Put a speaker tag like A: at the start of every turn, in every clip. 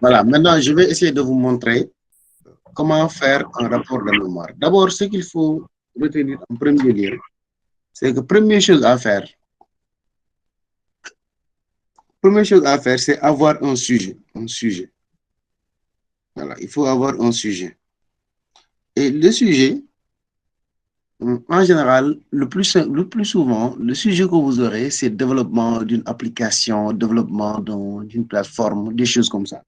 A: Voilà, maintenant, je vais essayer de vous montrer comment faire un rapport de mémoire. D'abord, ce qu'il faut retenir en premier lieu, c'est que première chose à faire, c'est avoir un sujet. Un sujet. Voilà, il faut avoir un sujet. Et le sujet, en général, le plus souvent, le sujet que vous aurez, c'est le développement d'une application, développement d'une plateforme, des choses comme ça.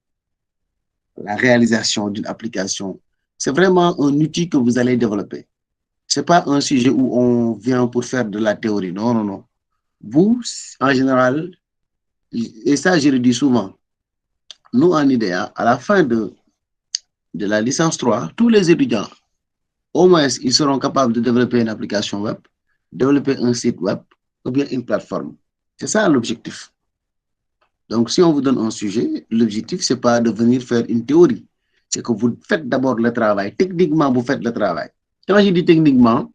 A: La réalisation d'une application. C'est vraiment un outil que vous allez développer. Ce n'est pas un sujet où on vient pour faire de la théorie. Non, non, non. Vous, en général, et ça, je le dis souvent, nous, en IDEA, à la fin de la licence 3, tous les étudiants, au moins, ils seront capables de développer une application web, développer un site web ou bien une plateforme. C'est ça l'objectif. Donc, si on vous donne un sujet, l'objectif, ce n'est pas de venir faire une théorie. C'est que vous faites d'abord le travail. Techniquement, vous faites le travail. Quand je dis techniquement,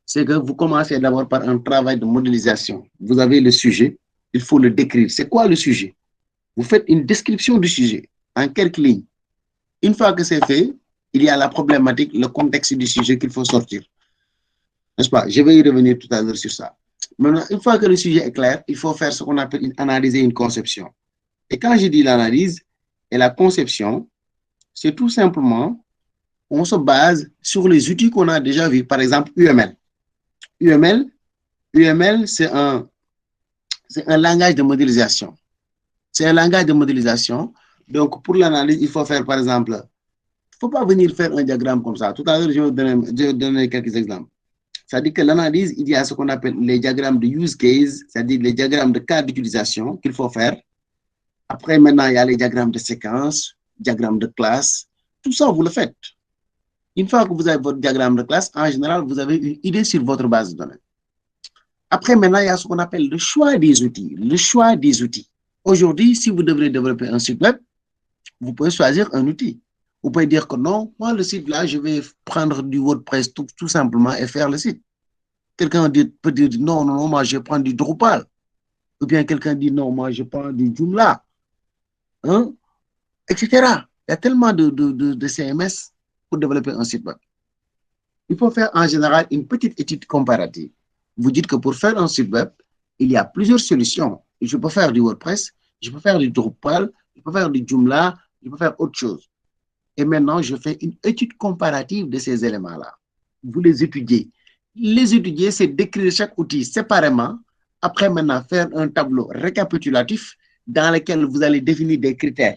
A: c'est que vous commencez d'abord par un travail de modélisation. Vous avez le sujet, il faut le décrire. C'est quoi le sujet? Vous faites une description du sujet en quelques lignes. Une fois que c'est fait, il y a la problématique, le contexte du sujet qu'il faut sortir. N'est-ce pas? Je vais y revenir tout à l'heure sur ça. Maintenant, une fois que le sujet est clair, il faut faire ce qu'on appelle une analyse et une conception. Et quand je dis l'analyse et la conception, c'est tout simplement, on se base sur les outils qu'on a déjà vus. Par exemple, UML. UML, UML c'est un langage de modélisation. C'est un langage de modélisation. Donc, pour l'analyse, il faut faire, par exemple, il ne faut pas venir faire un diagramme comme ça. Tout à l'heure, je vais donner quelques exemples. C'est-à-dire que l'analyse, il y a ce qu'on appelle les diagrammes de use case, c'est-à-dire les diagrammes de cas d'utilisation qu'il faut faire. Après, maintenant, il y a les diagrammes de séquence, diagrammes de classe. Tout ça, vous le faites. Une fois que vous avez votre diagramme de classe, en général, vous avez une idée sur votre base de données. Après, maintenant, il y a ce qu'on appelle le choix des outils. Le choix des outils. Aujourd'hui, si vous devez développer un site web, vous pouvez choisir un outil. Vous pouvez dire que non, moi, le site là, je vais prendre du WordPress tout simplement et faire le site. Quelqu'un peut dire non, non, non, moi, je prends du Drupal. Ou bien quelqu'un dit non, moi, je prends du Joomla, hein, etc. Il y a tellement de CMS pour développer un site web. Il faut faire en général une petite étude comparative. Vous dites que pour faire un site web, il y a plusieurs solutions. Je peux faire du WordPress, je peux faire du Drupal, je peux faire du Joomla, je peux faire autre chose. Et maintenant, je fais une étude comparative de ces éléments-là. Vous les étudiez. Les étudier, c'est décrire chaque outil séparément. Après, maintenant, faire un tableau récapitulatif dans lequel vous allez définir des critères.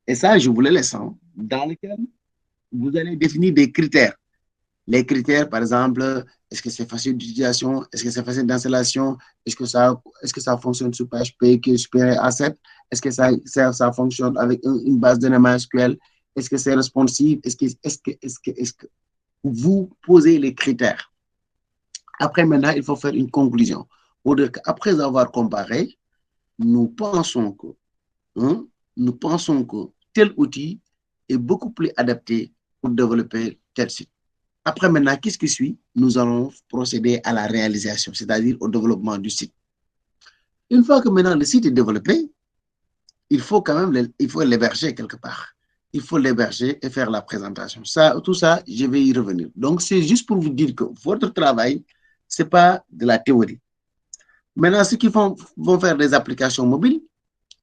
A: Et ça, je vous le laisse, hein, dans lequel vous allez définir des critères. Les critères, par exemple, est-ce que c'est facile d'utilisation? Est-ce que c'est facile d'installation? Est-ce que ça fonctionne sur PHP qui est supérieur à 7? Est-ce que ça fonctionne avec une base de données MySQL? Est-ce que c'est responsive? Est-ce que vous posez les critères? Après, maintenant, il faut faire une conclusion. Pour dire qu'après avoir comparé, nous pensons que, hein, nous pensons que tel outil est beaucoup plus adapté pour développer tel site. Après, maintenant, qu'est-ce qui suit? Nous allons procéder à la réalisation, c'est-à-dire au développement du site. Une fois que maintenant le site est développé, il faut quand même l'héberger quelque part. Il faut l'héberger et faire la présentation. Ça, tout ça, je vais y revenir. Donc, c'est juste pour vous dire que votre travail, ce n'est pas de la théorie. Maintenant, ceux qui vont faire des applications mobiles,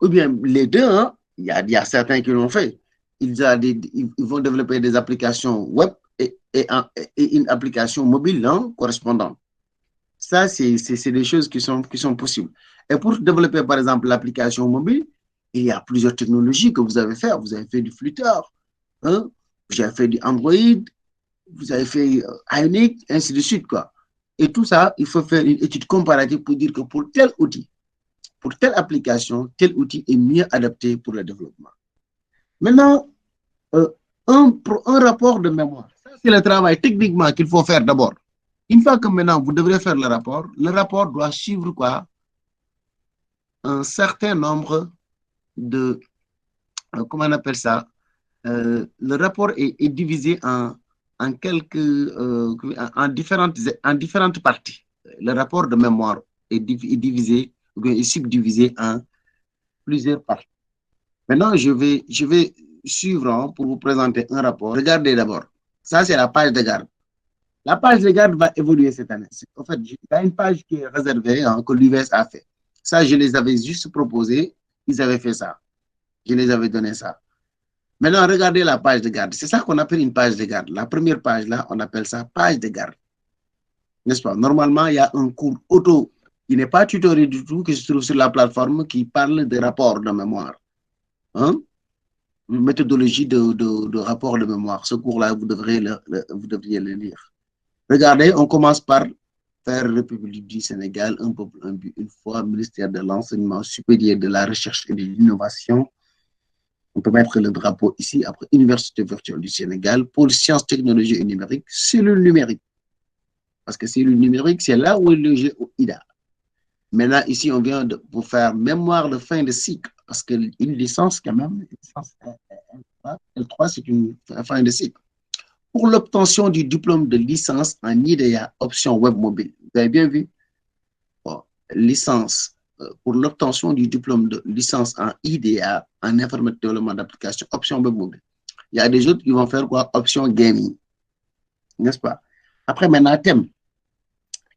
A: ou bien les deux, hein, il y a certains qui l'ont fait. Ils vont développer des applications web et une application mobile, hein, correspondante. Ça, c'est des choses qui sont possibles. Et pour développer, par exemple, l'application mobile, il y a plusieurs technologies que vous avez fait. Vous avez fait du Flutter, hein, vous avez fait du Android, vous avez fait Ionic, ainsi de suite, quoi. Et tout ça, il faut faire une étude comparative pour dire que pour tel outil, pour telle application, tel outil est mieux adapté pour le développement. Maintenant, euh, un rapport de mémoire, ça c'est le travail techniquement qu'il faut faire d'abord. Une fois que maintenant vous devrez faire le rapport doit suivre quoi? Un certain nombre de, comment on appelle ça? Le rapport est divisé en quelques, en différentes parties. Le rapport de mémoire est divisé, ou bien est subdivisé en plusieurs parties. Maintenant, je vais suivre hein, pour vous présenter un rapport. Regardez d'abord. Ça, c'est la page de garde. La page de garde va évoluer cette année. En fait, il y a une page qui est réservée, hein, que l'UVS a fait. Ça, je les avais juste proposés. Ils avaient fait ça. Je les avais donné ça. Maintenant, regardez la page de garde. C'est ça qu'on appelle une page de garde. La première page, là, on appelle ça page de garde. N'est-ce pas? Normalement, il y a un cours auto qui n'est pas tutoré du tout, qui se trouve sur la plateforme, qui parle des rapports de mémoire. Hein? Une méthodologie de rapport de mémoire. Ce cours-là, vous devriez le lire. Regardez, on commence par faire République du Sénégal, un peuple, un but, une fois, ministère de l'Enseignement supérieur, de la Recherche et de l'Innovation. On peut mettre le drapeau ici, après Université virtuelle du Sénégal, pôle sciences, technologies et numérique, cellule numérique. Parce que cellule numérique, c'est là où est logé au IDA. Maintenant, ici, on vient de vous faire mémoire de fin de cycle, parce qu'une licence, quand même, une licence L3, c'est une fin de cycle. Pour l'obtention du diplôme de licence en IDEA, option web mobile. Vous avez bien vu? Bon, licence, pour l'obtention du diplôme de licence en IDEA, en informatique développement d'application, option web mobile. Il y a des autres qui vont faire quoi? Option gaming. N'est-ce pas? Après, maintenant, thème.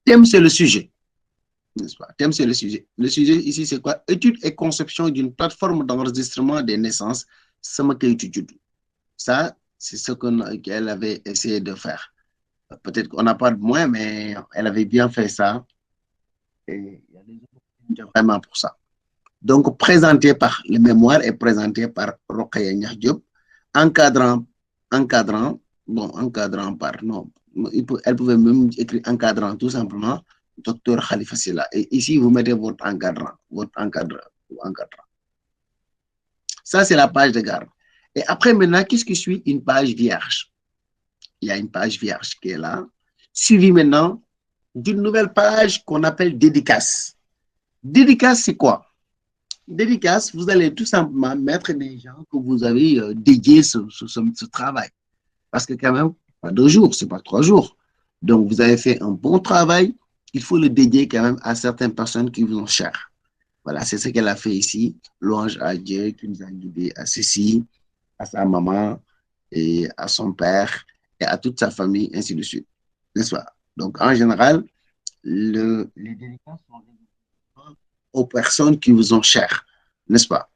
A: Thème, c'est le sujet. N'est-ce pas? Thème, c'est le sujet. Le sujet ici, c'est quoi? Étude et conception d'une plateforme d'enregistrement des naissances. Ça, c'est ce qu'elle avait essayé de faire. Peut-être qu'on n'a pas de moins, mais elle avait bien fait ça. Et il y a des gens vraiment pour ça. Donc, présenté par le mémoire est présenté par Rokhaya Diop, encadrant, encadrant par, non, elle pouvait même écrire encadrant tout simplement, docteur Khalifa Silla. Et ici, vous mettez votre encadrant. Ça, c'est la page de garde. Et après, maintenant, qu'est-ce qui suit? Une page vierge. Il y a une page vierge qui est là, suivie maintenant d'une nouvelle page qu'on appelle dédicace. Dédicace, c'est quoi? Dédicace, vous allez tout simplement mettre des gens que vous avez dédiés ce travail. Parce que quand même, pas 2 jours, c'est pas 3 jours. Donc, vous avez fait un bon travail, il faut le dédier quand même à certaines personnes qui vous ont cher. Voilà, c'est ce qu'elle a fait ici. Louange à Dieu qui nous a guidés à ceci, à sa maman et à son père et à toute sa famille, ainsi de suite. N'est-ce pas? Donc, en général, les dédicaces sont aux personnes qui vous ont cher, n'est-ce pas?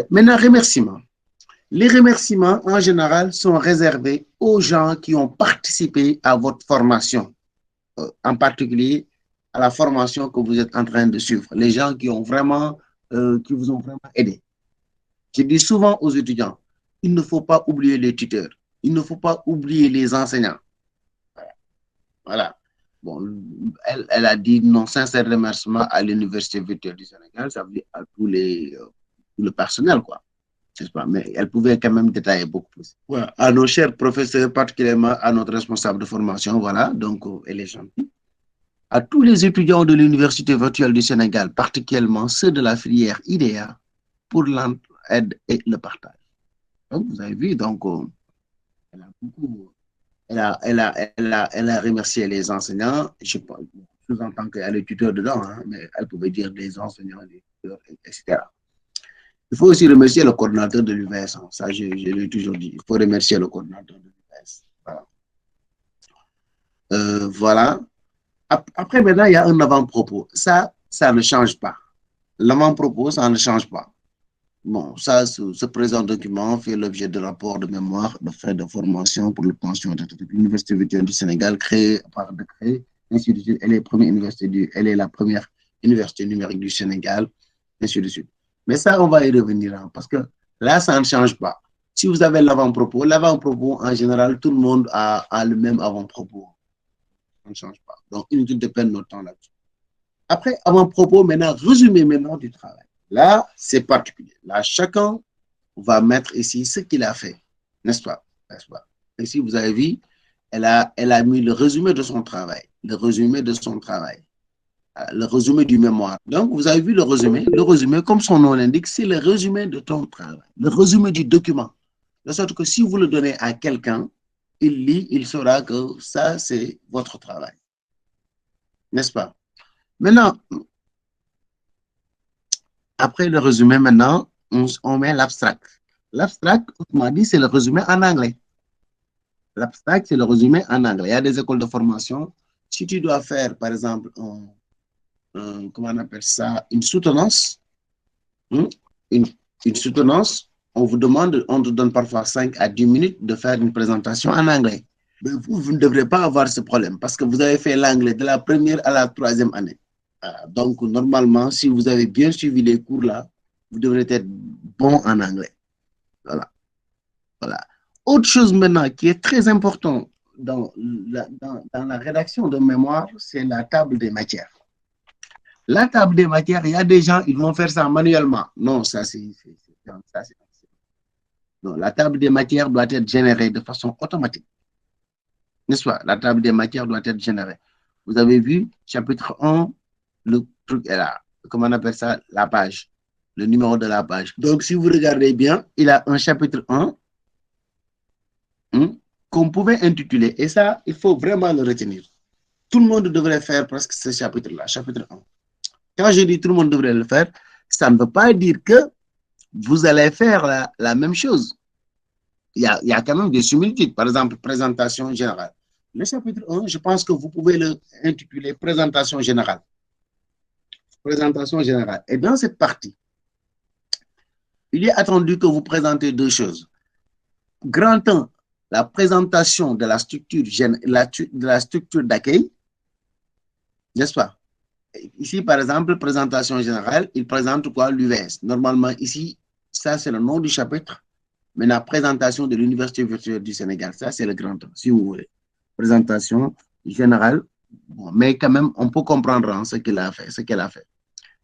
A: Maintenant, remerciements. Les remerciements, en général, sont réservés aux gens qui ont participé à votre formation, en particulier à la formation que vous êtes en train de suivre. Les gens qui ont vraiment, qui vous ont vraiment aidé. Je dis souvent aux étudiants, il ne faut pas oublier les tuteurs, il ne faut pas oublier les enseignants. Voilà. Bon, elle a dit non sincère remerciement à l'Université virtuelle du Sénégal, ça veut dire à tout le personnel, quoi. Pas, mais elle pouvait quand même détailler beaucoup plus. Voilà. À nos chers professeurs, particulièrement à notre responsable de formation, voilà, donc elle est gentille. À tous les étudiants de l'Université virtuelle du Sénégal, particulièrement ceux de la filière IDEA, pour l'aide et le partage. Donc, vous avez vu, donc, elle a beaucoup, elle a remercié les enseignants. Je sous-entends qu'elle est tuteur dedans, hein, mais elle pouvait dire des enseignants, des tuteurs, etc. Il faut aussi remercier le coordinateur de l'UVS. Hein. Ça, je l'ai toujours dit. Il faut remercier le coordinateur de l'UVS. Voilà. Voilà. Après, maintenant, il y a un avant-propos. Ça ne change pas. L'avant-propos, ça ne change pas. Bon, ça, ce présent document fait l'objet de rapports de mémoire de frais de formation pour l'obtention de l'Université virtuelle du Sénégal, créée par décret. Ainsi de suite. Elle est la première université numérique du Sénégal, ainsi de suite. Mais ça, on va y revenir, hein, parce que là, ça ne change pas. Si vous avez l'avant-propos, en général, tout le monde a le même avant-propos. Ça ne change pas. Donc, inutile de perdre notre temps là-dessus. Après, avant-propos, maintenant, résumé maintenant du travail. Là, c'est particulier. Là, chacun va mettre ici ce qu'il a fait, n'est-ce pas? Ici, vous avez vu, elle a mis le résumé de son travail. Le résumé de son travail. Le résumé du mémoire. Donc, vous avez vu le résumé. Le résumé, comme son nom l'indique, c'est le résumé de ton travail. Le résumé du document. De sorte que si vous le donnez à quelqu'un, il lit, il saura que ça, c'est votre travail. N'est-ce pas? Maintenant, après le résumé, maintenant, on met l'abstract. L'abstract, autrement dit, c'est le résumé en anglais. L'abstract, c'est le résumé en anglais. Il y a des écoles de formation. Si tu dois faire, par exemple, comment on appelle ça, une soutenance, hein, une, une soutenance, on vous demande, on te donne parfois 5 à 10 minutes de faire une présentation en anglais. Mais vous ne devrez pas avoir ce problème parce que vous avez fait l'anglais de la première à la troisième année. Donc, normalement, si vous avez bien suivi les cours là, vous devrez être bon en anglais. Voilà. Voilà. Autre chose maintenant qui est très important dans la rédaction de mémoire, c'est la table des matières. La table des matières, il y a des gens, ils vont faire ça manuellement. Non, ça c'est. Non, la table des matières doit être générée de façon automatique. N'est-ce pas? La table des matières doit être générée. Vous avez vu, chapitre 1, le truc est là. Comment on appelle ça? La page. Le numéro de la page. Donc, si vous regardez bien, il a un chapitre 1 qu'on pouvait intituler. Et ça, il faut vraiment le retenir. Tout le monde devrait faire presque ce chapitre-là, chapitre 1. Quand je dis tout le monde devrait le faire, ça ne veut pas dire que vous allez faire la même chose. Il y a quand même des similitudes. Par exemple, présentation générale. Le chapitre 1, je pense que vous pouvez l'intituler présentation générale. Présentation générale. Et dans cette partie, il est attendu que vous présentez deux choses. Grand 1, la présentation de la structure d'accueil, n'est-ce pas? Ici, par exemple, présentation générale, il présente quoi? L'UVS. Normalement, ici, ça, c'est le nom du chapitre. Mais la présentation de l'Université virtuelle du Sénégal, ça, c'est le grand 1, si vous voulez. Présentation générale, bon, mais quand même, on peut comprendre hein, ce qu'elle a fait.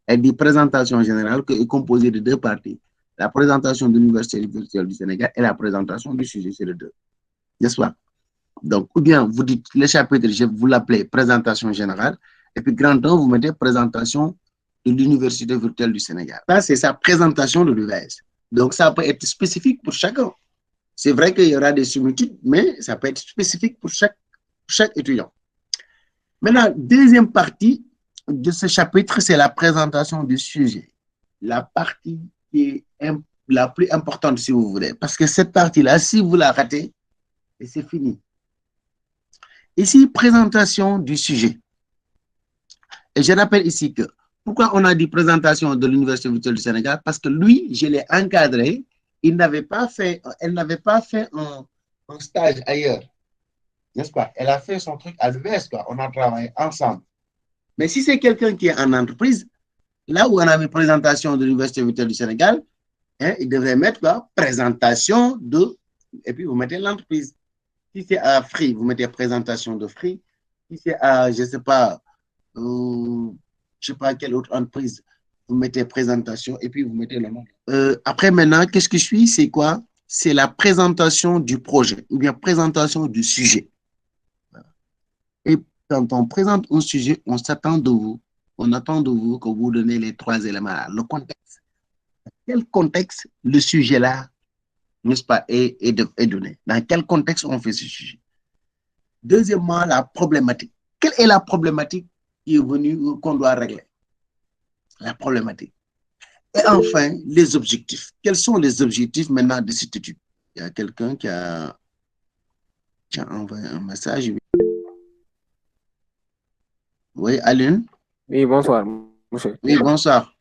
A: Elle dit présentation générale qui est composée de deux parties. La présentation de l'Université virtuelle du Sénégal et la présentation du sujet, c'est les deux. N'est-ce pas? Donc, ou bien vous dites le chapitre, vous l'appelez présentation générale, et puis grand 1, vous mettez présentation de l'Université virtuelle du Sénégal. Ça, c'est sa présentation de l'UVS. Donc, ça peut être spécifique pour chacun. C'est vrai qu'il y aura des similitudes, mais ça peut être spécifique pour chaque étudiant. Maintenant, deuxième partie de ce chapitre, c'est la présentation du sujet. La partie qui est la plus importante, si vous voulez. Parce que cette partie-là, si vous la ratez, c'est fini. Ici, présentation du sujet. Et je rappelle ici que, pourquoi on a dit présentation de l'Université virtuelle du Sénégal? Parce que lui, je l'ai encadré, elle n'avait pas fait un stage ailleurs. N'est-ce pas? Elle a fait son truc à l'US, quoi. On a travaillé ensemble. Mais si c'est quelqu'un qui est en entreprise, là où on a mis présentation de l'Université virtuelle du Sénégal, hein, il devrait mettre quoi? Présentation de, et puis vous mettez l'entreprise. Si c'est à Free, vous mettez présentation de Free. Si c'est à, je ne sais pas, quelle autre entreprise, vous mettez présentation et puis vous mettez le nom. Après, maintenant, qu'est-ce que je suis? C'est quoi? C'est la présentation du projet ou bien présentation du sujet. Et quand on présente un sujet, on s'attend de vous, on attend de vous que vous donnez les trois éléments là. Le contexte. Quel contexte le sujet-là, n'est-ce pas, est donné? Dans quel contexte on fait ce sujet? Deuxièmement, la problématique. Quelle est la problématique qui est venue qu'on doit régler? La problématique. Et enfin, les objectifs. Quels sont les objectifs maintenant de cette étude? Il y a quelqu'un qui a envoyé un message. Oui, Aline?
B: Oui, bonsoir, monsieur.
A: Oui, bonsoir.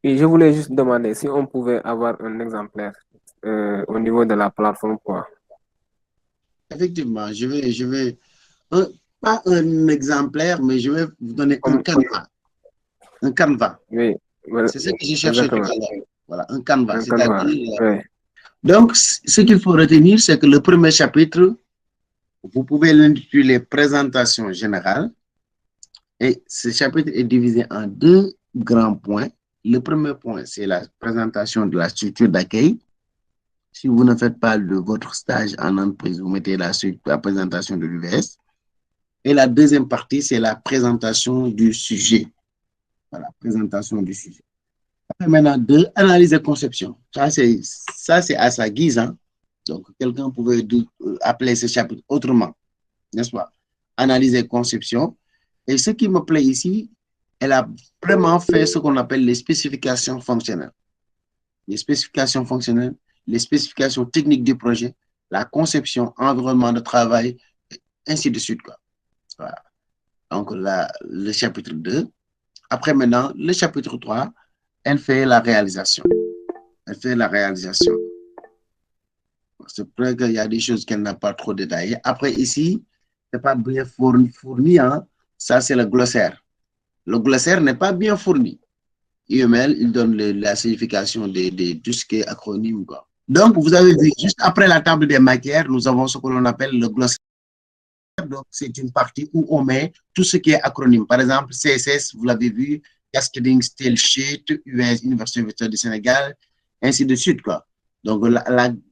B: Et je voulais juste demander si on pouvait avoir un exemplaire au niveau de la plateforme, quoi.
A: Effectivement, je vais pas un exemplaire, mais je vais vous donner un canevas. Un canevas.
B: Oui, voilà,
A: c'est ce que j'ai cherché tout à l'heure. Voilà, un canevas.
B: Oui.
A: Donc, ce qu'il faut retenir, c'est que le premier chapitre, vous pouvez l'intituler présentation générale. Et ce chapitre est divisé en deux grands points. Le premier point, c'est la présentation de la structure d'accueil. Si vous ne faites pas votre stage en entreprise, vous mettez la présentation de l'UVS. Et la deuxième partie, c'est la présentation du sujet. Voilà, présentation du sujet. Après, maintenant, deux, analyse et conception. Ça, c'est à sa guise. Hein? Donc, quelqu'un pouvait appeler ce chapitre autrement, n'est-ce pas? Analyse et conception. Et ce qui me plaît ici, elle a vraiment fait ce qu'on appelle les spécifications fonctionnelles. les spécifications fonctionnelles, les spécifications techniques du projet, la conception, environnement de travail, ainsi de suite, quoi. Voilà. Donc, là, le chapitre 2. Après, maintenant, le chapitre 3, elle fait la réalisation. Elle fait la réalisation. C'est vrai qu'il y a des choses qu'elle n'a pas trop détaillées. Après, ici, ce n'est pas bien fourni, hein? Ça, c'est le glossaire. Le glossaire n'est pas bien fourni. UML, il donne la signification de tout ce qui est acronyme, quoi. Donc, vous avez vu, juste après la table des matières, nous avons ce que l'on appelle le glossaire. Donc, c'est une partie où on met tout ce qui est acronyme. Par exemple, CSS, vous l'avez vu, Cascading Style Sheet, US, Université virtuelle du Sénégal, ainsi de suite, quoi. Donc,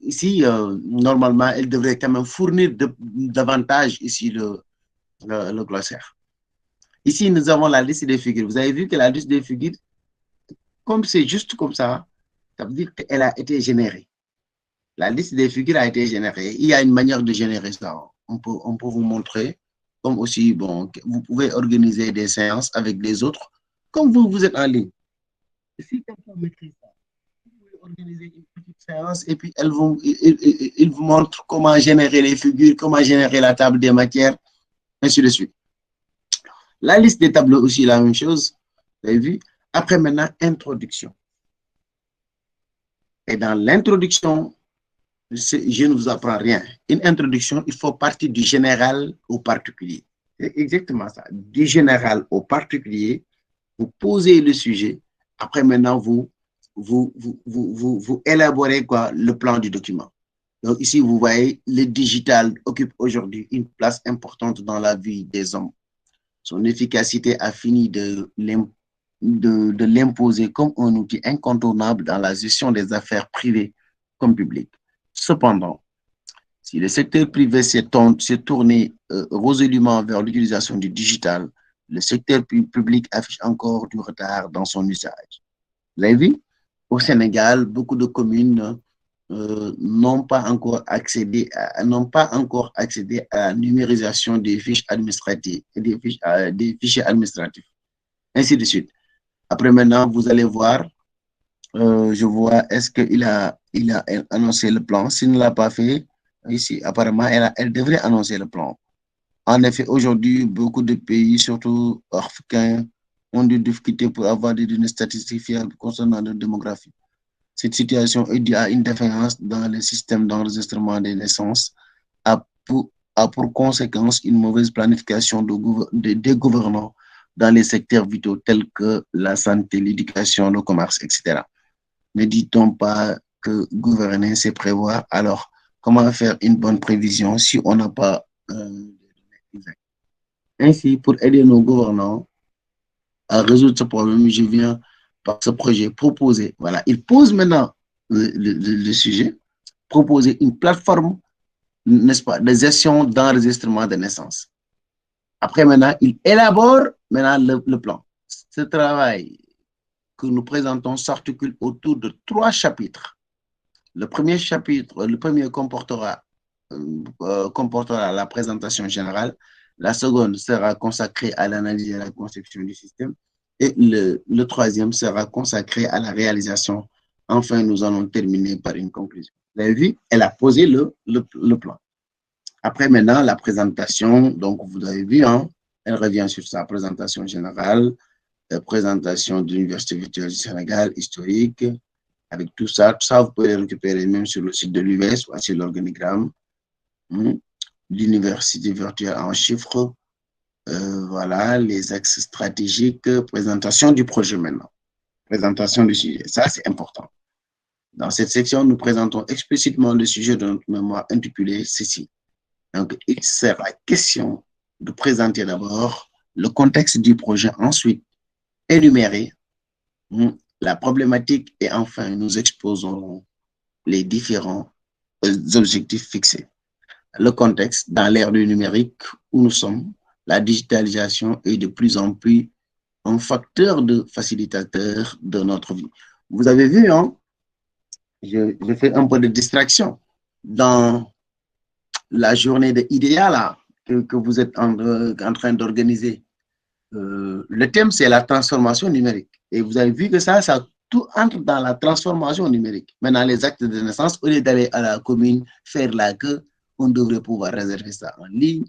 A: ici, normalement, elle devrait quand même fournir davantage ici le glossaire. Ici, nous avons la liste des figures. Vous avez vu que la liste des figures, comme c'est juste comme ça veut dire qu'elle a été générée. La liste des figures a été générée. Il y a une manière de générer ça. On peut vous montrer. Comme aussi, bon, vous pouvez organiser des séances avec des autres, comme vous êtes en ligne. Si quelqu'un maîtrise ça, vous pouvez organiser une petite séance et puis ils vous montrent comment générer les figures, comment générer la table des matières, ainsi de suite. La liste des tableaux aussi, la même chose. Vous avez vu? Après, maintenant, introduction. Et dans l'introduction, je ne vous apprends rien. Une introduction, il faut partir du général au particulier. C'est exactement ça. Du général au particulier, vous posez le sujet. Après, maintenant, vous élaborez quoi, le plan du document. Donc, ici, vous voyez, le digital occupe aujourd'hui une place importante dans la vie des hommes. Son efficacité a fini de l'imposer comme un outil incontournable dans la gestion des affaires privées comme publiques. Cependant, si le secteur privé s'est tourné résolument vers l'utilisation du digital, le secteur public affiche encore du retard dans son usage. Vous avez vu? Au Sénégal, beaucoup de communes n'ont pas encore accédé à la numérisation des fiches administratives et des fichiers administratifs, ainsi de suite. Après, maintenant, vous allez voir, je vois, est-ce qu'il il a annoncé le plan? S'il ne l'a pas fait, ici, apparemment, elle devrait annoncer le plan. En effet, aujourd'hui, beaucoup de pays, surtout africains, ont des difficultés pour avoir des données statistiques fiables concernant la démographie. Cette situation est due à une défaillance dans le système d'enregistrement des naissances, a pour conséquence une mauvaise planification des gouvernants dans les secteurs vitaux tels que la santé, l'éducation, le commerce, etc. Ne dit-on pas que gouverner, c'est prévoir? Alors, comment faire une bonne prévision si on n'a pas ainsi, pour aider nos gouvernants à résoudre ce problème, je viens par ce projet proposer, voilà, il pose maintenant le sujet, proposer une plateforme, n'est-ce pas, de gestion d'enregistrement de naissance. Après, maintenant, il élabore maintenant le plan. Ce travail que nous présentons s'articule autour de 3 chapitres. Le premier chapitre, le premier comportera la présentation générale. La seconde sera consacrée à l'analyse et à la conception du système. Et le troisième sera consacré à la réalisation. Enfin, nous allons terminer par une conclusion. Vous avez vu, elle a posé le plan. Après, maintenant, la présentation, donc vous avez vu, hein, elle revient sur sa présentation générale, présentation de l'Université virtuelle du Sénégal, historique, avec tout ça, vous pouvez le récupérer même sur le site de l'US, voici l'organigramme, l'Université virtuelle en chiffres, voilà, les axes stratégiques, présentation du projet maintenant, présentation du sujet, ça c'est important. Dans cette section, nous présentons explicitement le sujet de notre mémoire intitulé ceci. Donc, il sera question de présenter d'abord le contexte du projet, ensuite énumérer la problématique et enfin nous exposons les différents objectifs fixés. Le contexte, dans l'ère du numérique où nous sommes, la digitalisation est de plus en plus un facteur de facilitateur de notre vie. Vous avez vu, hein, je fais un peu de distraction dans la journée de IDEA que vous êtes en train d'organiser. Le thème, c'est la transformation numérique. Et vous avez vu que ça tout entre dans la transformation numérique. Maintenant, les actes de naissance, au lieu d'aller à la commune faire la queue, on devrait pouvoir réserver ça en ligne,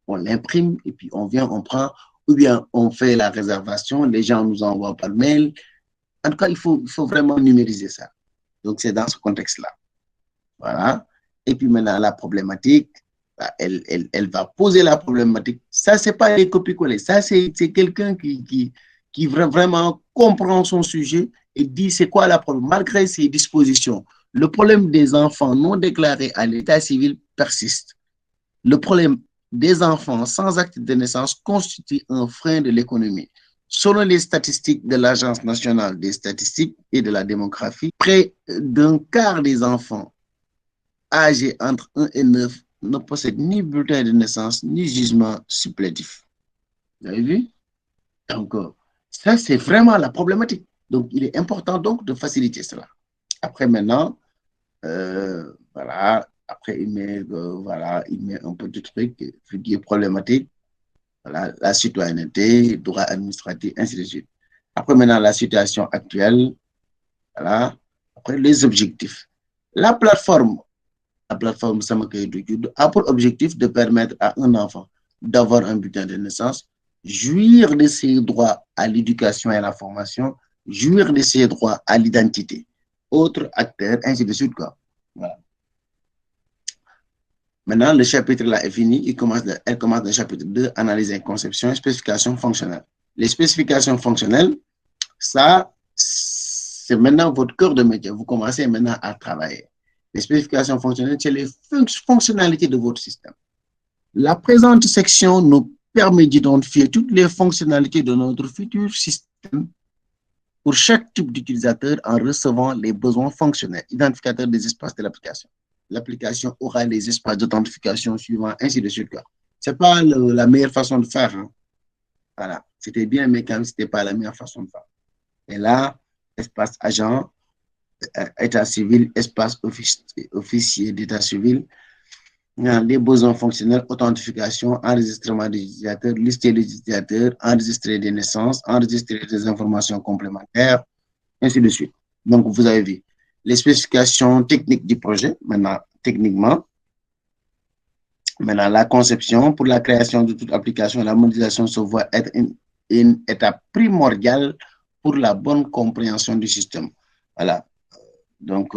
A: on l'imprime et puis on vient, on prend, ou bien on fait la réservation, les gens nous envoient par mail. En tout cas, il faut vraiment numériser ça. Donc, c'est dans ce contexte-là. Voilà. Et puis maintenant, la problématique, elle va poser la problématique. Ça, c'est pas les copier-coller. Ça, c'est quelqu'un qui vraiment comprend son sujet et dit c'est quoi la problème, malgré ses dispositions. Le problème des enfants non déclarés à l'état civil persiste. Le problème des enfants sans acte de naissance constitue un frein de l'économie. Selon les statistiques de l'Agence nationale des statistiques et de la démographie, près d'un quart des enfants âgés entre 1 et 9 ne possèdent ni bulletin de naissance ni jugement supplétif. Vous avez vu? Donc, ça, c'est vraiment la problématique. Donc, il est important donc de faciliter cela. Après, maintenant, voilà, après, il met un petit truc qui est problématique. Voilà, la citoyenneté, droit administratif, ainsi de suite. Après, maintenant, la situation actuelle. Voilà. Après, les objectifs. La plateforme Samakaya Doudou a pour objectif de permettre à un enfant d'avoir un bulletin de naissance, jouir de ses droits à l'éducation et à la formation, jouir de ses droits à l'identité. Autres acteurs, ainsi de suite, quoi. Voilà. Maintenant, le chapitre là est fini. Elle commence le chapitre 2, analyse et conception et spécifications fonctionnelles. Les spécifications fonctionnelles, ça, c'est maintenant votre cœur de métier. Vous commencez maintenant à travailler. Les spécifications fonctionnelles, c'est les fonctionnalités de votre système. La présente section nous permet d'identifier toutes les fonctionnalités de notre futur système pour chaque type d'utilisateur en recevant les besoins fonctionnels, identificateurs des espaces de l'application. L'application aura les espaces d'authentification suivants, ainsi de suite. Ce n'est pas la meilleure façon de faire. Hein. Voilà. C'était bien, mais quand même, ce n'était pas la meilleure façon de faire. Et là, espace agent, état civil, espace officier d'état civil, les besoins fonctionnels, authentification, enregistrement des utilisateurs, lister des utilisateurs, enregistrer des naissances, enregistrer des informations complémentaires, ainsi de suite. Donc, vous avez vu les spécifications techniques du projet, maintenant, techniquement. Maintenant, la conception pour la création de toute application, la modélisation se voit être une étape primordiale pour la bonne compréhension du système. Voilà. Donc,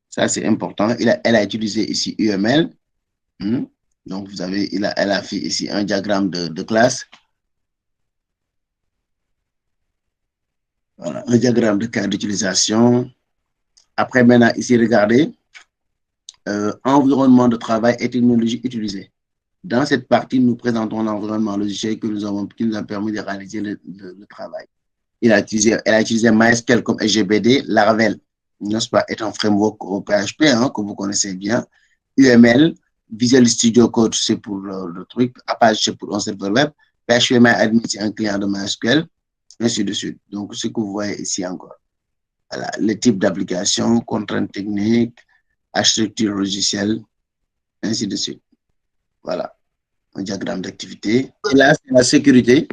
A: ça, c'est important. Elle a utilisé ici UML. Donc, vous avez, elle a fait ici un diagramme de classe. Voilà, un diagramme de cas d'utilisation. Après, maintenant, ici, regardez, environnement de travail et technologie utilisée. Dans cette partie, nous présentons l'environnement logiciel qui nous a permis de réaliser le travail. Elle a utilisé MySQL comme SGBD, Laravel, n'est-ce pas, est un framework au PHP, hein, que vous connaissez bien. UML, Visual Studio Code, c'est pour le truc. Apache, c'est pour un serveur web. PHP MyAdmin, c'est un client de MySQL, ainsi de suite. Donc, ce que vous voyez ici encore. Voilà, le type d'application, contraintes techniques, architecture logicielle, ainsi de suite. Voilà, un diagramme d'activité. Et là, c'est la sécurité.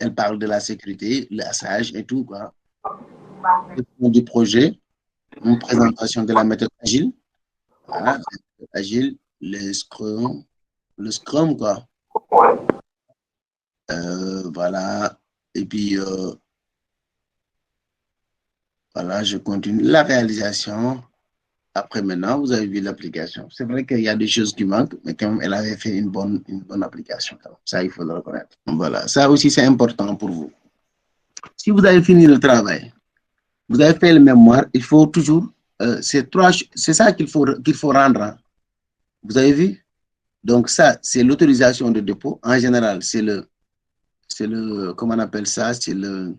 A: Elle parle de la sécurité, l'assage et tout, quoi. Du projet, une présentation de la méthode agile. Voilà, agile, le Scrum, quoi. Voilà, et puis, voilà, je continue. La réalisation. Après, maintenant, vous avez vu l'application. C'est vrai qu'il y a des choses qui manquent, mais quand même, elle avait fait une bonne application. Ça, il faut le reconnaître. Voilà, ça aussi, c'est important pour vous. Si vous avez fini le travail, vous avez fait le mémoire, il faut toujours, c'est ça qu'il faut rendre. Hein. Vous avez vu? Donc, ça, c'est l'autorisation de dépôt. En général, c'est le, comment on appelle ça? C'est le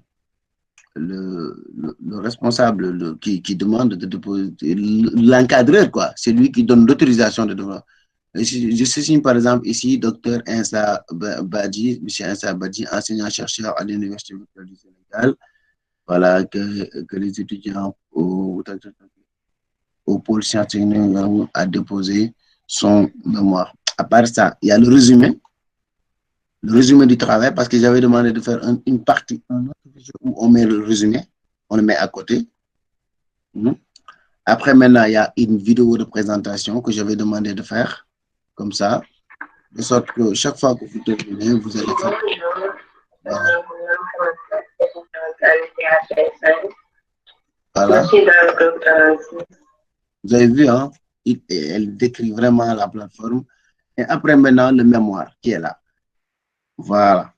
A: responsable qui demande de déposer, l'encadreur, quoi. C'est lui qui donne l'autorisation de dépôt. Je signe par exemple ici, docteur Insa Badji, monsieur Insa Badji, enseignant-chercheur à l'Université du Sénégal. Voilà, que les étudiants au pôle scientifique a déposé son mémoire. À part ça, il y a le résumé du travail, parce que j'avais demandé de faire une partie, où on met le résumé, on le met à côté. Après, maintenant, il y a une vidéo de présentation que je vais demander de faire, comme ça, de sorte que chaque fois que vous terminez, vous allez faire. Voilà. Vous avez vu, hein? Elle décrit vraiment la plateforme. Et après, maintenant, le mémoire qui est là. Voilà.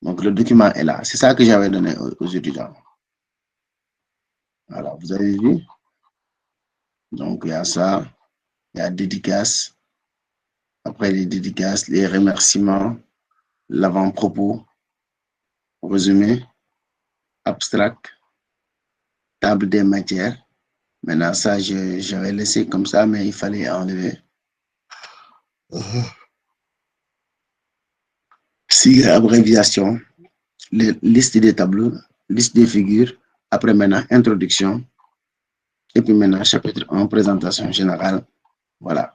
A: Donc, le document est là. C'est ça que j'avais donné aux étudiants. Voilà, vous avez vu? Donc, il y a ça. Il y a dédicace. Après les dédicaces, les remerciements, l'avant-propos, résumé, abstract, table des matières. Maintenant, ça, j'avais laissé comme ça, mais il fallait enlever. Sigle, abréviation, liste des tableaux, liste des figures. Après, maintenant, introduction. Et puis maintenant, chapitre 1, présentation générale. Voilà.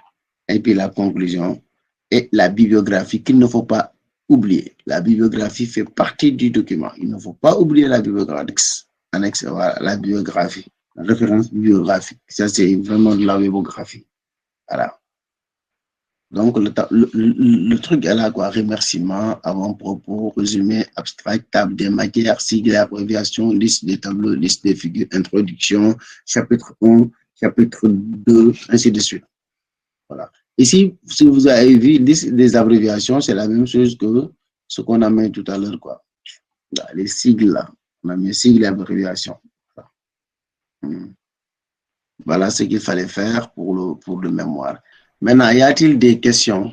A: Et puis la conclusion et la bibliographie qu'il ne faut pas oublier. La bibliographie fait partie du document. Il ne faut pas oublier la bibliographie. Annexe, voilà, la biographie, la référence bibliographique. Ça, c'est vraiment de la bibliographie. Voilà. Donc, le truc est là, quoi. Remerciements, avant-propos, résumé, abstract, table des matières, sigle, abréviation, liste des tableaux, liste des figures, introduction, chapitre 1, chapitre 2, ainsi de suite. Voilà. Ici, si vous avez vu liste des abréviations, c'est la même chose que ce qu'on a mis tout à l'heure, quoi. Là, les sigles, là. On a mis sigles et abréviations. Voilà ce qu'il fallait faire pour le mémoire. Maintenant, y a-t-il des questions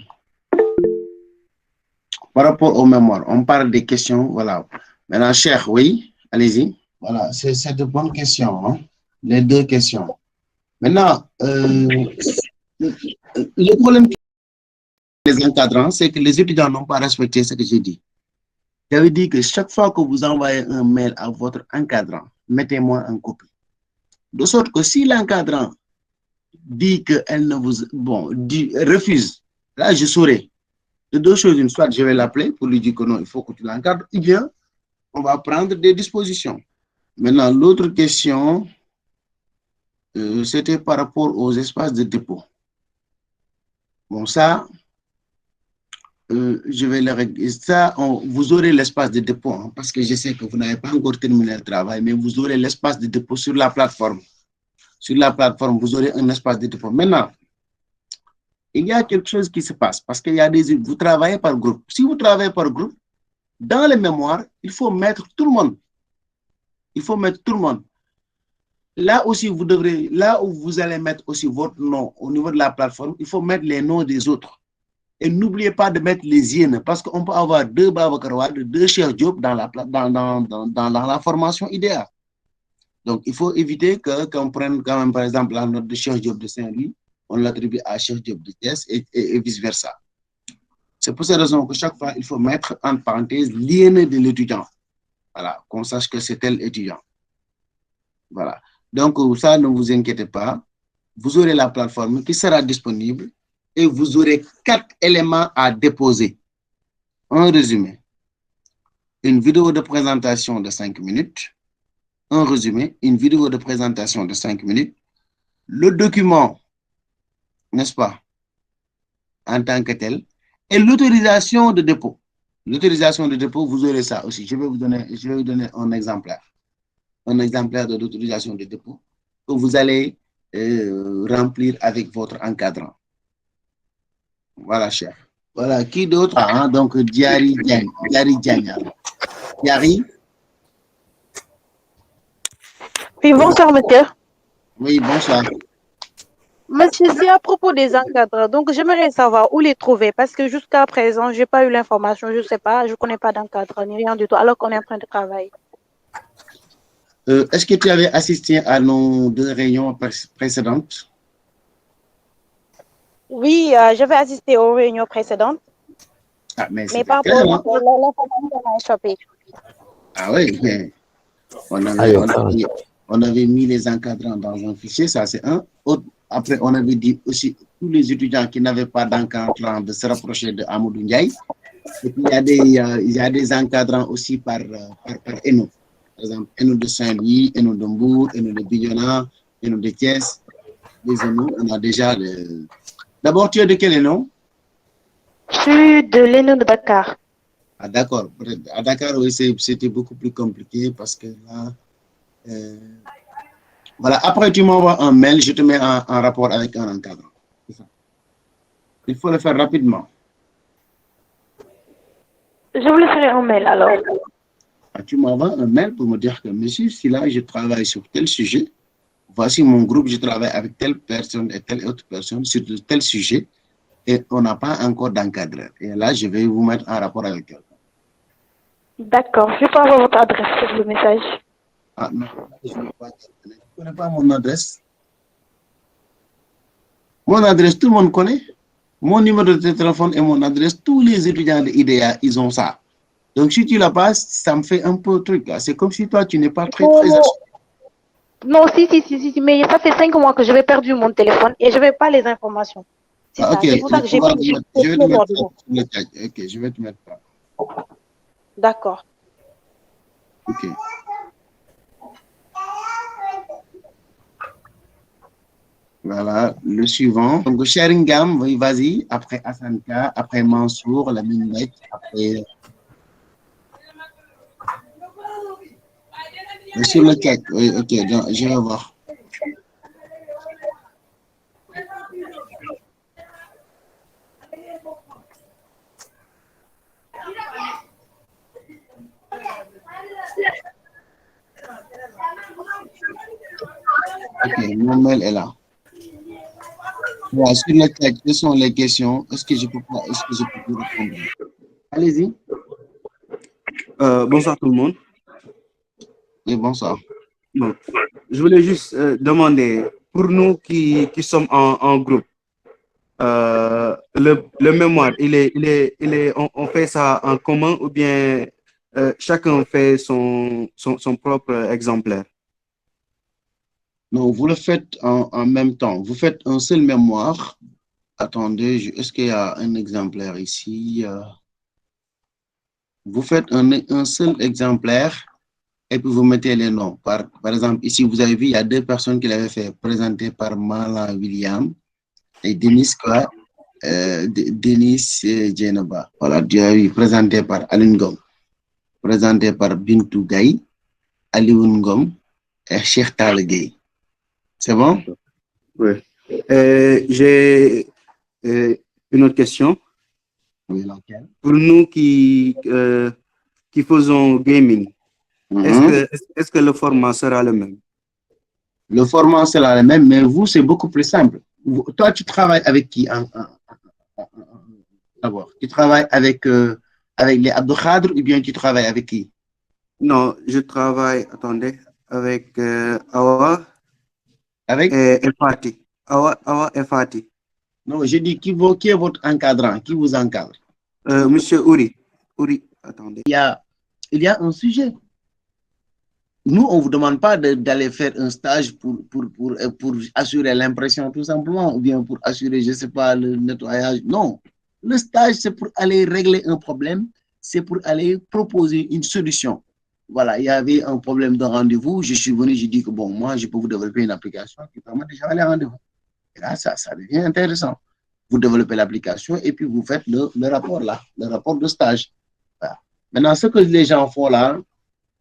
A: par rapport au mémoire? On parle des questions, voilà. Maintenant, cher, oui, allez-y. Voilà, c'est de bonnes questions, hein? Les deux questions. Maintenant, le problème des encadrants, c'est que les étudiants n'ont pas respecté ce que j'ai dit. J'avais dit que chaque fois que vous envoyez un mail à votre encadrant, mettez-moi en copie. De sorte que si l'encadrant dit qu'elle ne vous... Bon, refuse, là, je saurai. De deux choses, une soit je vais l'appeler pour lui dire que non, il faut que tu l'encadres, ou bien on va prendre des dispositions. Maintenant, l'autre question, c'était par rapport aux espaces de dépôt. Bon, ça, je vais le régler. Ça, vous aurez l'espace de dépôt, hein, parce que je sais que vous n'avez pas encore terminé le travail, mais vous aurez l'espace de dépôt sur la plateforme. Sur la plateforme, vous aurez un espace de dépôt. Maintenant, il y a quelque chose qui se passe, parce qu'il y a vous travaillez par groupe. Si vous travaillez par groupe, dans les mémoires, il faut mettre tout le monde. Il faut mettre tout le monde. Là aussi, vous devrez, là où vous allez mettre aussi votre nom au niveau de la plateforme, il faut mettre les noms des autres. Et n'oubliez pas de mettre les yens, parce qu'on peut avoir deux Babacar Wade, deux Cheikh Diop dans la formation idéale. Donc, il faut éviter qu'on prenne quand même, par exemple, la note de Cheikh Diop de Saint-Louis, on l'attribue à Cheikh Diop de Thiès et vice-versa. C'est pour cette raison que chaque fois, il faut mettre en parenthèse l'yen de l'étudiant. Voilà, qu'on sache que c'est tel étudiant. Voilà. Donc, ça, ne vous inquiétez pas. Vous aurez la plateforme qui sera disponible et vous aurez 4 éléments à déposer. Un résumé, une vidéo de présentation de 5 minutes, un résumé, une vidéo de présentation de 5 minutes, le document, n'est-ce pas, en tant que tel, et l'autorisation de dépôt. L'autorisation de dépôt, vous aurez ça aussi. Je vais vous donner un exemplaire. Un exemplaire de l'autorisation de dépôt que vous allez remplir avec votre encadrant. Voilà, cher. Voilà, qui d'autre? Ah, donc, Diary Dianya. Diary?
C: Oui, bonsoir, monsieur.
A: Oui, bonsoir.
C: Monsieur, c'est à propos des encadrants. Donc, j'aimerais savoir où les trouver parce que jusqu'à présent, je n'ai pas eu l'information. Je ne sais pas, je ne connais pas d'encadrant ni rien du tout, alors qu'on est en train de travailler.
A: Est-ce que tu avais assisté à nos 2 réunions précédentes?
C: Oui, j'avais assisté aux réunions précédentes.
A: Ah, mais
C: par
A: clair,
C: rapport
A: hein?
C: à l'information m'a échappé.
A: Ah oui, mais on avait mis les encadrants dans un fichier, ça c'est un. Après, on avait dit aussi tous les étudiants qui n'avaient pas d'encadrant de se rapprocher de Amadou Ndiaye. Et puis, il y a des encadrants aussi par ENO. Par exemple, ENO de Saint-Louis, ENO de Mbour, ENO de Bignona, Et nous de Thiès, les ENO, on a déjà le... D'abord, tu es de quel nom?
C: Je suis de l'ENO de Dakar.
A: Ah, d'accord. À Dakar, oui, c'était beaucoup plus compliqué parce que là, voilà. Après, tu m'envoies un mail, je te mets en rapport avec un encadrant. Il faut le faire rapidement.
C: Je vous le ferai en mail alors.
A: Ah, tu m'envoies un mail pour me dire que, monsieur, si là, je travaille sur tel sujet, voici mon groupe, je travaille avec telle personne et telle autre personne sur tel sujet, et on n'a pas encore d'encadreur. Et là, je vais vous mettre en rapport avec quelqu'un.
C: D'accord, je peux avoir votre adresse sur le message.
A: Ah, non, je ne connais pas mon adresse. Mon adresse, tout le monde connaît. Mon numéro de téléphone et mon adresse, tous les étudiants de IDEA, ils ont ça. Donc, si tu la passes, ça me fait un peu truc. C'est comme si toi, tu n'es pas très...
C: Non, si, mais ça fait 5 mois que j'avais perdu mon téléphone et je n'avais pas les informations. C'est
A: Ah,
C: ça,
A: ok,
C: c'est pour ça que j'ai pris
A: je vais te mettre ça sur le chat. Ok, je vais te mettre ça.
C: D'accord.
A: Ok. Voilà, le suivant. Donc, Sheringam, oui, vas-y. Après Asanka, après Mansour, la Minette, après... Sur le chat, oui, ok, donc, je vais voir. Ok, mon mail est là. Voilà, sur le chat, quelles sont les questions? Est-ce que je peux vous répondre? Allez-y.
D: Bonsoir tout le monde.
A: Oui, bonsoir.
D: Bon, je voulais juste demander, pour nous qui sommes en groupe, le mémoire, on fait ça en commun ou bien chacun fait son propre exemplaire?
A: Non, vous le faites en même temps. Vous faites un seul mémoire. Attendez, est-ce qu'il y a un exemplaire ici? Vous faites un seul exemplaire et puis vous mettez les noms. Par exemple, ici, vous avez vu, il y a 2 personnes qui l'avaient fait, présentées par Mala William et Denis quoi? Denis Djenaba. Voilà, présenté par Aline Gom, présenté par Bintou Gaye, Alioune Ngom et Cheikh Tal Gueye. C'est bon?
D: Oui. J'ai une autre question.
A: Oui, laquelle?
D: Pour nous qui faisons gaming, est-ce que le format sera le même?
A: Le format sera le même, mais vous, c'est beaucoup plus simple. Toi, tu travailles avec qui d'abord? Tu travailles avec les Abdou Khadr ou bien tu travailles avec qui?
D: Non, je travaille, attendez, avec Awa
A: Avec?
D: et Fati. Awa et Fati.
A: Non, je dis qui est votre encadrant? Qui vous encadre?
D: Monsieur Ouri. Ouri, attendez.
A: Il y a un sujet. Nous, on ne vous demande pas d'aller faire un stage pour assurer l'impression tout simplement, ou bien pour assurer, je ne sais pas, le nettoyage. Non. Le stage, c'est pour aller régler un problème, c'est pour aller proposer une solution. Voilà, il y avait un problème de rendez-vous, je suis venu, j'ai dit que bon, moi, je peux vous développer une application qui permet de gérer les rendez-vous. Et là, ça devient intéressant. Vous développez l'application et puis vous faites le rapport là, le rapport de stage. Voilà. Maintenant, ce que les gens font là,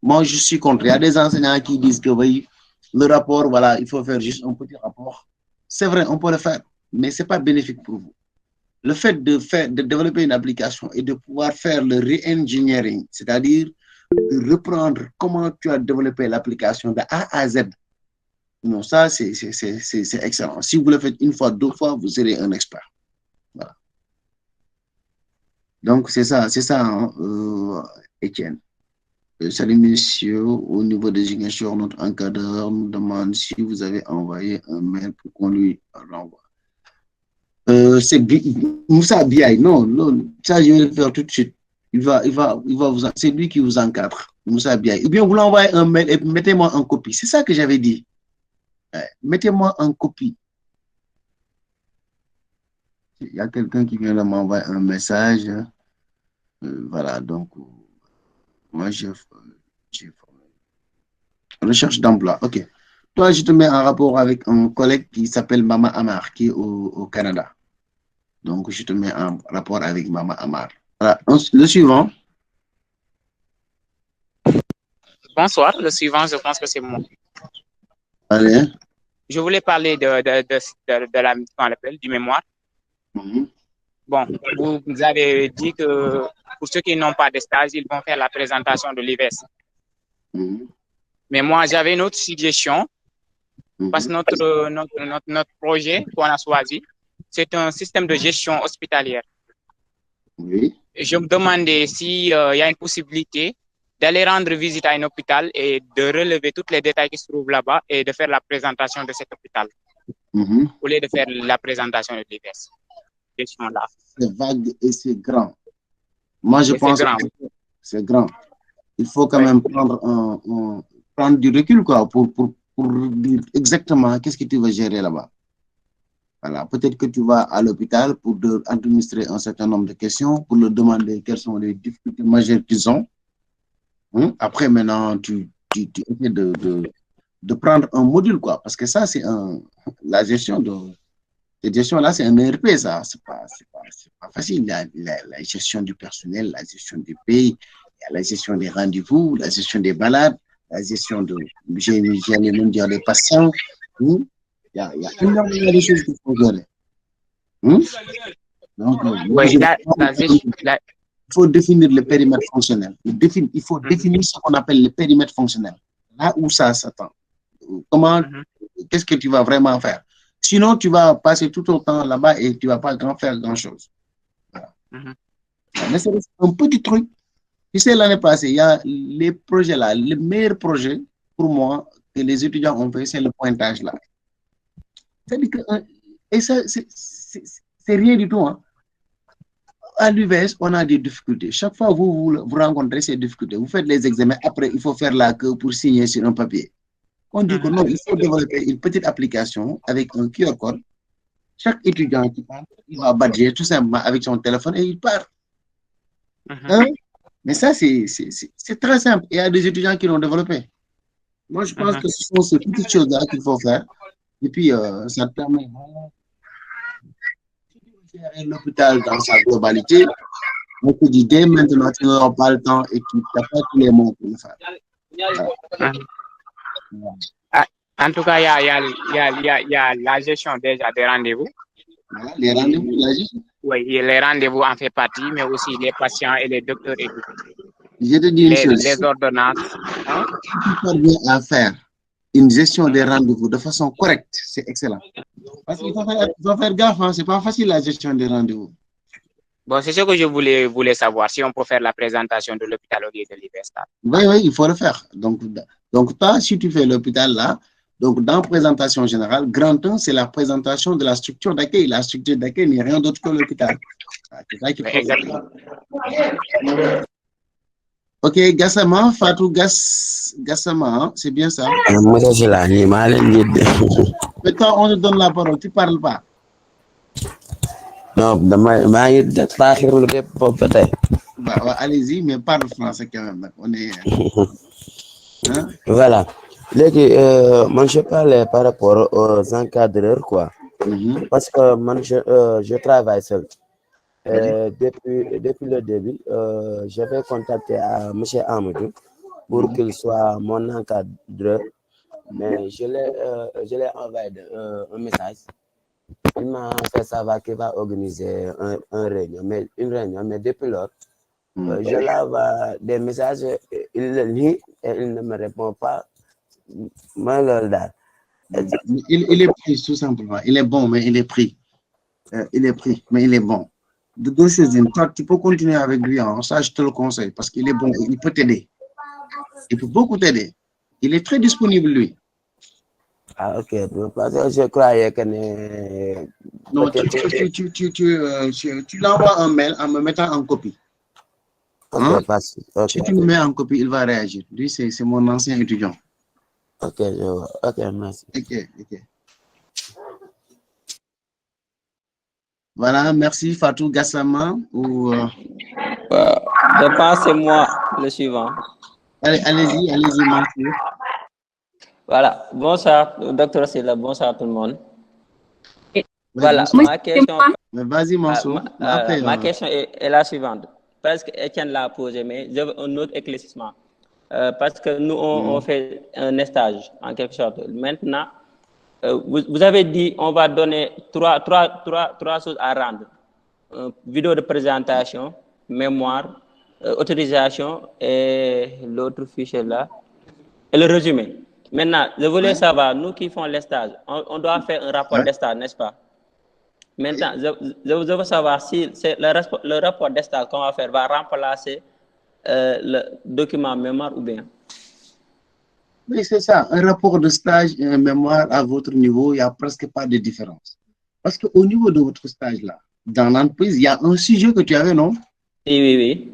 A: moi, je suis contre. Il y a des enseignants qui disent que oui, le rapport, voilà, il faut faire juste un petit rapport. C'est vrai, on peut le faire, mais ce n'est pas bénéfique pour vous. Le fait de développer une application et de pouvoir faire le re-engineering, c'est-à-dire de reprendre comment tu as développé l'application de A à Z, non, ça, c'est excellent. Si vous le faites une fois, 2 fois, vous serez un expert. Voilà. Donc, c'est ça, hein, Étienne. Salut messieurs, au niveau des signatures, notre encadreur nous demande si vous avez envoyé un mail pour qu'on lui renvoie. C'est Moussa Biaï, non, ça je vais le faire tout de suite. C'est lui qui vous encadre, Moussa Biaï. Ou bien vous l'envoyez un mail et mettez-moi en copie. C'est ça que j'avais dit. Mettez-moi en copie. Il y a quelqu'un qui vient de m'envoyer un message. Voilà, donc, moi, j'ai recherche d'emploi. OK. toi, je te mets en rapport avec un collègue qui s'appelle Mama Amar, qui est au Canada. Donc, je te mets en rapport avec Mama Amar. Voilà. Le suivant.
E: Bonsoir. Le suivant, je pense que c'est moi.
A: Allez.
E: Je voulais parler de la, qu'on appelle, du mémoire. Bon, vous avez dit que pour ceux qui n'ont pas de stage, ils vont faire la présentation de l'IVES. Mais moi, j'avais une autre suggestion, parce que notre projet qu'on a choisi, c'est un système de gestion hospitalière.
A: Oui.
E: Et je me demandais s'il y a une possibilité d'aller rendre visite à un hôpital et de relever tous les détails qui se trouvent là-bas et de faire la présentation de cet hôpital, au lieu de faire la présentation de l'IVES.
A: C'est vague et c'est grand. Moi, je pense que c'est grand. Il faut quand même prendre du recul quoi, pour dire exactement qu'est-ce que tu vas gérer là-bas. Voilà. Peut-être que tu vas à l'hôpital pour administrer un certain nombre de questions, pour leur demander quelles sont les difficultés majeures qu'ils ont. Après, maintenant, tu essaies de prendre un module, quoi, parce que ça, c'est la gestion de... Cette gestion-là, c'est un ERP, ça. C'est pas facile. Il y a la gestion du personnel, la gestion du pays, il y a la gestion des rendez-vous, la gestion des malades, la gestion j'allais même dire des patients. Il y a énormément de choses qu'il faut gérer. Donc, il faut définir le périmètre fonctionnel. Il faut définir ce qu'on appelle le périmètre fonctionnel. Là où ça s'attend. Comment, qu'est-ce que tu vas vraiment faire? Sinon, tu vas passer tout ton temps là-bas et tu ne vas pas faire grand-chose. Voilà. Mais c'est un petit truc. Tu sais, l'année passée, il y a les projets là. Le meilleur projet, pour moi, que les étudiants ont fait, c'est le pointage là. C'est-à-dire que, et ça, c'est rien du tout. Hein. À l'UVS, on a des difficultés. Chaque fois que vous rencontrez ces difficultés, vous faites les examens. Après, il faut faire la queue pour signer sur un papier. On dit que non, il faut développer une petite application avec un QR code. Chaque étudiant qui part, il va badger tout simplement avec son téléphone et il part. Mais ça, c'est très simple. Il y a des étudiants qui l'ont développé. Moi, je pense que ce sont ces petites choses-là qu'il faut faire. Et puis, ça te permet de gérer l'hôpital dans sa globalité. On te dit, dès maintenant, tu n'auras pas le temps et tu n'as pas tous les mots pour le faire.
E: En tout cas, il y a la gestion déjà des rendez-vous.
A: Voilà, les rendez-vous, la gestion.
E: Oui, les rendez-vous en fait partie, mais aussi les patients et les docteurs et tout.
A: Je te dis une chose.
E: Les ordonnances.
A: Si tu parviens à faire une gestion des rendez-vous de façon correcte, c'est excellent. Parce qu'il faut faire gaffe, hein, c'est pas facile la gestion des rendez-vous.
E: Bon, c'est ce que je voulais savoir, si on peut faire la présentation de l'hôpital au lieu de l'université.
A: Oui, il faut le faire. Donc toi, si tu fais l'hôpital là, donc dans la présentation générale, grand 1, c'est la présentation de la structure d'accueil. La structure d'accueil n'est rien d'autre que l'hôpital. C'est ça qu'il faut.
E: Exactement.
A: Ok, Gassama, Fatou Gassama, c'est bien ça. Mais toi, on te donne la parole, tu ne parles pas.
F: Non,
A: allez-y, mais parle français quand même. On est. Hein?
F: Voilà. Moi, je parlais par rapport aux encadreurs, quoi. Parce que moi, je travaille seul. Depuis le début, j'avais contacté M. Amadou pour qu'il soit mon encadreur. Mais je l'ai envoyé un message. Il m'a fait savoir qu'il va organiser une réunion, mais depuis lors, je l'envoie des messages, il le lit et il ne me répond pas.
A: Il est pris, tout simplement. Il est bon, mais il est pris. Il est pris, mais il est bon. De deux choses, tu peux continuer avec lui, hein, ça je te le conseille, parce qu'il est bon, il peut t'aider. Il peut beaucoup t'aider. Il est très disponible, lui.
F: Ah, ok. Parce que je croyais que...
A: Non, tu l'envoies un mail en me mettant en copie.
F: Ok,
A: okay. Si tu me mets en copie, il va réagir. Lui, c'est mon ancien étudiant.
F: Ok, je vois. Ok, merci.
A: Ok. Voilà, merci Fatou Gassama.
G: Je pense que c'est moi le suivant.
A: Allez-y, Mansour.
G: Voilà, bonsoir, docteur Silla, bonsoir tout le monde. Voilà,
A: bonsoir.
G: ma question,
A: Vas-y, Mansour.
G: ma question est la suivante. Presque Étienne l'a posée, mais j'ai un autre éclaircissement. Parce que nous, on fait un stage, en quelque sorte. Maintenant, vous avez dit on va donner trois choses à rendre. Vidéo de présentation, mémoire, autorisation et l'autre fichier là, et le résumé. Maintenant, je voulais savoir, nous qui font les stages, on doit faire un rapport de stage, n'est-ce pas? Maintenant, je veux savoir si le rapport de stage qu'on va faire va remplacer le document mémoire ou bien.
A: Oui, c'est ça. Un rapport de stage et un mémoire à votre niveau, il n'y a presque pas de différence. Parce qu'au niveau de votre stage là, dans l'entreprise, il y a un sujet que tu avais, non?
G: Oui.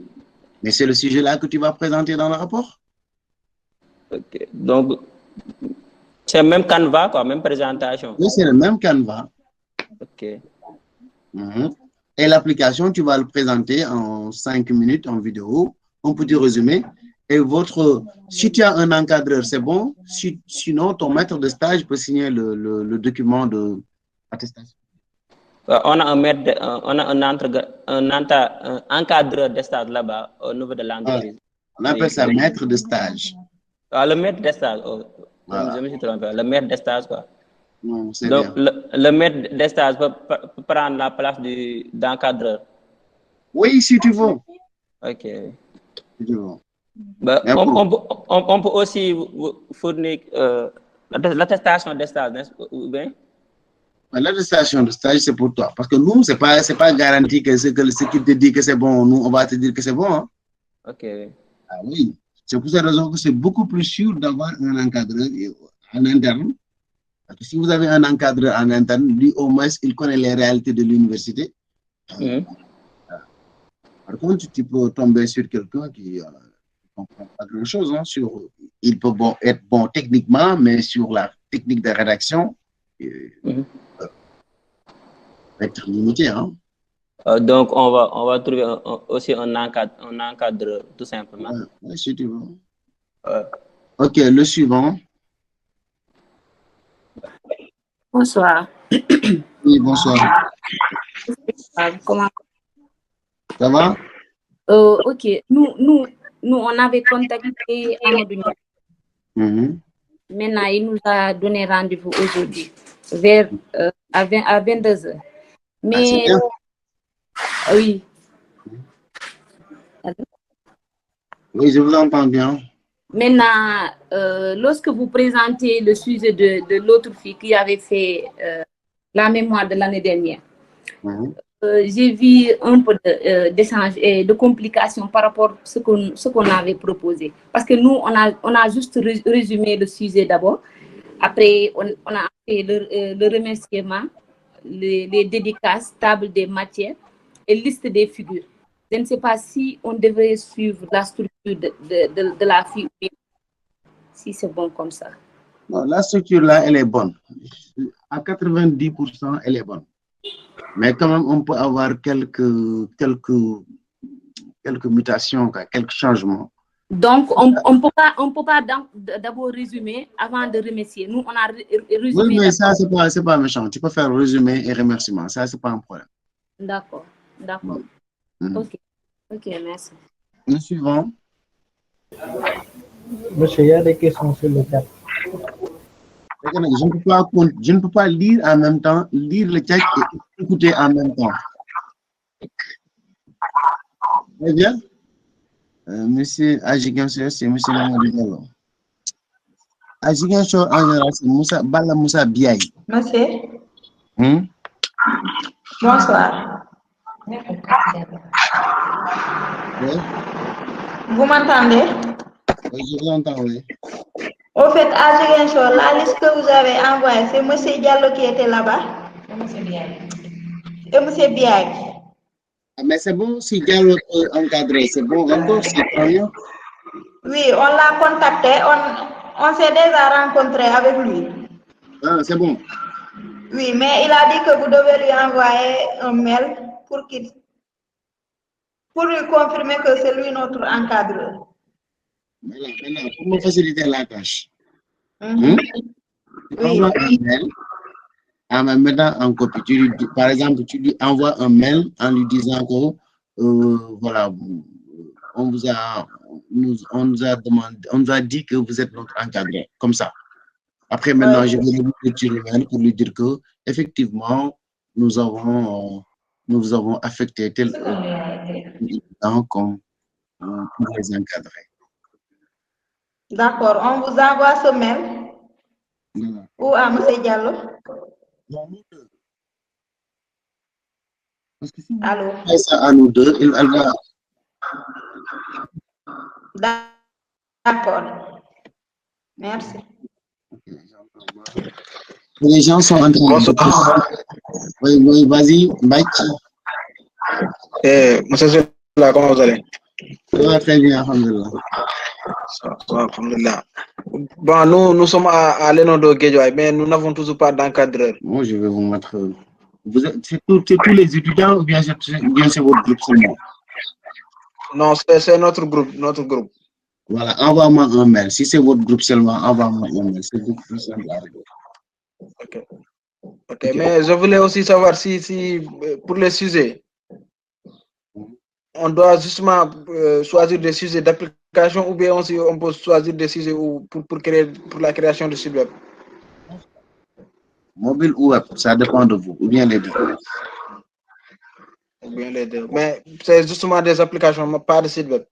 A: Mais c'est le sujet-là que tu vas présenter dans le rapport.
G: Ok. Donc, c'est le même canevas, quoi, même présentation.
A: Oui, c'est le même canevas.
G: Ok.
A: Et l'application, tu vas le présenter en 5 minutes en vidéo, un petit résumé. Et si tu as un encadreur, c'est bon. Sinon, ton maître de stage peut signer le document d'attestation.
G: On a un encadreur de stage là-bas au niveau de l'entreprise.
A: On appelle ça maître de stage.
G: Le maître de stage,
A: voilà.
G: Je me suis trompé. Le maître de stage, quoi.
A: Non,
G: donc, le maître de stage peut prendre la place d'encadreur.
A: Oui, si tu veux.
G: Ok.
A: Si tu veux.
G: On peut aussi fournir l'attestation de stage, n'est-ce pas?
A: L'attestation de stage, c'est pour toi. Parce que nous, ce n'est pas garanti que ce qu'il te dit que c'est bon, nous, on va te dire que c'est bon. Hein?
G: Ok.
A: Ah oui. C'est pour cette raison que c'est beaucoup plus sûr d'avoir un encadreur en interne. Parce que si vous avez un encadreur en interne, lui, au moins, il connaît les réalités de l'université. Par contre, tu peux tomber sur quelqu'un qui ne comprend pas grand-chose. Hein, il peut être bon techniquement, mais sur la technique de rédaction, être limité. Hein.
G: Donc, on va trouver aussi un encadreur, tout simplement.
A: Oui, si tu veux. Ok, le suivant.
H: Bonsoir.
A: Oui, bonsoir.
H: Comment?
A: Ça va?
H: Ok. Nous, on avait contacté Amadou. Maintenant, il nous a donné rendez-vous aujourd'hui vers à 22h. Mais oui.
A: Oui, je vous entends bien.
H: Maintenant, lorsque vous présentez le sujet de l'autre fille qui avait fait la mémoire de l'année dernière, j'ai vu un peu d'échange et de complications par rapport à ce qu'on avait proposé. Parce que nous, on a juste résumé le sujet d'abord. Après, on a fait le remerciement, les dédicaces, table des matières et liste des figures. Je ne sais pas si on devrait suivre la structure de la fille, si c'est bon comme ça.
A: Non, la structure là, elle est bonne. À 90%, elle est bonne. Mais quand même, on peut avoir quelques mutations, quelques changements.
H: Donc, on ne peut pas d'abord résumer avant de remercier. Nous, on a résumé.
A: Oui, mais ça, c'est pas méchant. Tu peux faire résumé et remerciement. Ça, c'est pas un problème.
H: D'accord. Ok, merci.
A: Le suivant.
I: Monsieur, il y a des questions sur le chat.
A: Je ne peux pas lire en même temps, lire le chat et écouter en même temps. Très bien. Monsieur Ajigansho, c'est monsieur Mamadou Diallo. Ajigansho, en général, c'est Bala Moussa Biaye.
J: Monsieur. Bonsoir.
A: Oui.
J: Vous m'entendez?
A: Oui, je vous entends, oui.
J: Au fait, à Ziguinchor, la liste que vous avez envoyée, c'est M. Diallo qui était là-bas? Et M. Biag.
A: Mais c'est bon si Diallo est encadré, c'est bon encore, c'est rien.
J: Oui, on l'a contacté, on s'est déjà rencontré avec lui.
A: Ah, c'est bon.
J: Oui, mais il a dit que vous devez lui envoyer un mail pour lui confirmer que c'est lui notre encadreur.
A: Voilà, pour me faciliter la tâche. Tu envoies un mail en me mettant en copie. Par exemple, tu lui envoies un mail en lui disant que voilà, on nous a demandé, on nous a dit que vous êtes notre encadré, comme ça. Après, maintenant, je vais lui écrire le mail pour lui dire que effectivement, nous avons affecté tel temps comme pour les encadrer.
J: D'accord, on vous envoie ce mail. Ou à M. Diallo?
A: Parce que si
J: Allô?
A: vous faites ça à nous deux, elle va.
J: D'accord. Merci.
A: Les gens sont en train de... Oui, vas-y, Mike.
K: Monsieur Zola, comment vous allez?
A: Ça va très bien, alhamdulillah.
K: Ça va, alhamdulillah. Bon, nous sommes à l'Enodo Guéjoy, mais nous n'avons toujours pas d'encadreur.
A: Moi, je vais vous mettre... C'est tous les étudiants ou bien c'est votre groupe seulement?
K: Non, c'est notre groupe.
A: Voilà, envoie-moi un mail. Si c'est votre groupe seulement, envoie-moi un mail. C'est beaucoup plus simple.
K: Ok, mais je voulais aussi savoir si pour les sujets, on doit justement choisir des sujets d'application ou bien aussi on peut choisir des sujets pour la création de site web.
A: Mobile ou web, ça dépend de vous, ou bien les deux.
K: Ou bien les deux. Mais c'est justement des applications, pas de site web.